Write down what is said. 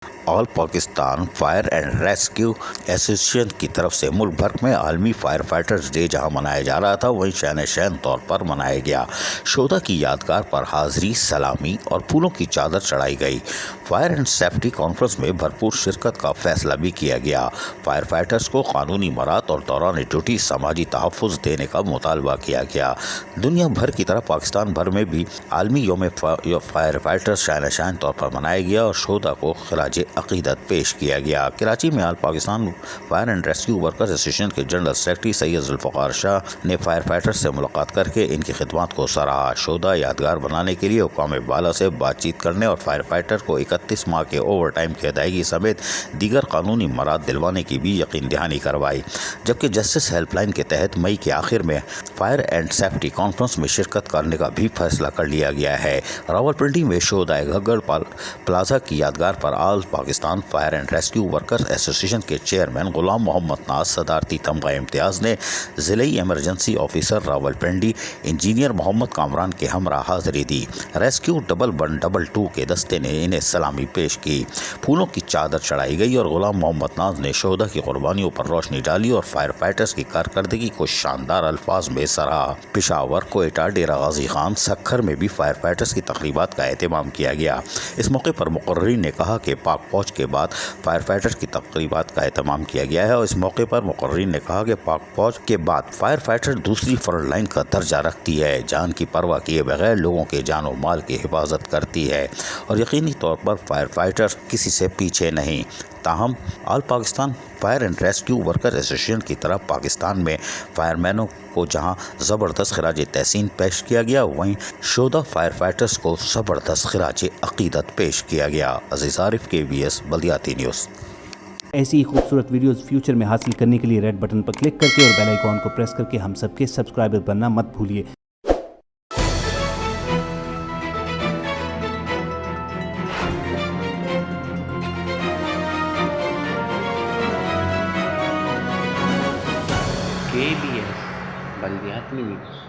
All Pakistan fire and rescue association की तरफ से मुल्क भर में आलमी फायर फाइटर्स डे जहां मनाया जा रहा था, वहीं शान तौर पर मनाया गया। शोधा की यादगार पर हाजिरी, सलामी और फूलों की चादर चढ़ाई गई। फायर एंड सेफ्टी कॉन्फ्रेंस में भरपूर शिरकत का फैसला भी किया गया। फायर फाइटर्स को कानूनी मराहत और दौरान ड्यूटी समाजी तहफ़्फ़ुज़ देने का मुतालबा किया गया। दुनिया भर की तरह पाकिस्तान भर में भी आलमी यौम फायर फाइटर्स शान तौर पर मनाया गया और शोधा को खिराज अक़ीदत पेश किया गया। कराची में all Pakistan fire and rescue workers association के जनरल सेक्रेटरी सैयद ज़ुल्फ़िकार शाह ने फायर फाइटर्स से मुलाकात करके इनकी खिदमत को सराहा। शोधा यादगार बनाने के लिए हुक्काम बाला से बातचीत करने और फायर फाइटर को 31 माह के ओवर टाइम की अदायगी समेत दीगर कानूनी मराद दिलवाने की भी यकीन दहानी करवाई। जबकि जस्टिस हेल्पलाइन के तहत मई के आखिर में फायर एंड सेफ्टी कॉन्फ्रेंस में शिरकत करने का भी फैसला कर लिया गया है। रावलपिंडी में शोधा घग्गड़ प्लाजा की यादगार पर all Pakistan fire and rescue workers association के चेयरमैन गुलाम मोहम्मद नाज सदारती तमगा इम्तियाज़ ने ज़िले emergency officer Rawalpindi engineer Mohammad Kamran के हमरा हाजिरी दी। रेस्क्यू 112 के दस्ते ने इन्हें सलामी पेश की, फूलों की चादर चढ़ाई गई और गुलाम मोहम्मद नाज ने शोधा की कुर्बानियों पर रोशनी डाली और फायर फाइटर्स की कारकर्दगी को शानदार अल्फाज में सराहा। पेशावर, कोयटा, डेरा गाजी खान, सक्खर में भी फायर फाइटर्स की तकरीबात का एहतमाम किया गया। इस मौके पर मुकर्रीन ने कहा कि पाक फौज के बाद फायर फाइटर्स की तकरीबात का एहतमाम किया गया है और इस मौके पर मुकर्रीन ने कहा कि पाक फौज के बाद फायर फाइटर दूसरी फ्रंट लाइन का दर्जा रखती है, जान की परवाह किए बगैर लोगों के जान और माल की हिफाजत करती है और यकीनी तौर पर फायर फाइटर किसी से पीछे नहीं। ताहम all Pakistan fire and rescue worker association की तरफ पाकिस्तान में फायरमैनों को जहां ज़बरदस्त खिराज तहसीन पेश किया गया, वहीं शोधा फायर फाइटर्स को ज़बरदस्त खिराज अक़ीदत पेश किया गया। अज़ीज़ आरिफ, KBS बल्दियाती न्यूज़। ऐसी ही खूबसूरत वीडियोस फ्यूचर में हासिल करने के लिए रेड बटन पर क्लिक करके और बेल आइकॉन को प्रेस करके हम सबके सब्सक्राइबर बनना मत भूलिए। KBS बल्दियाती न्यूज़।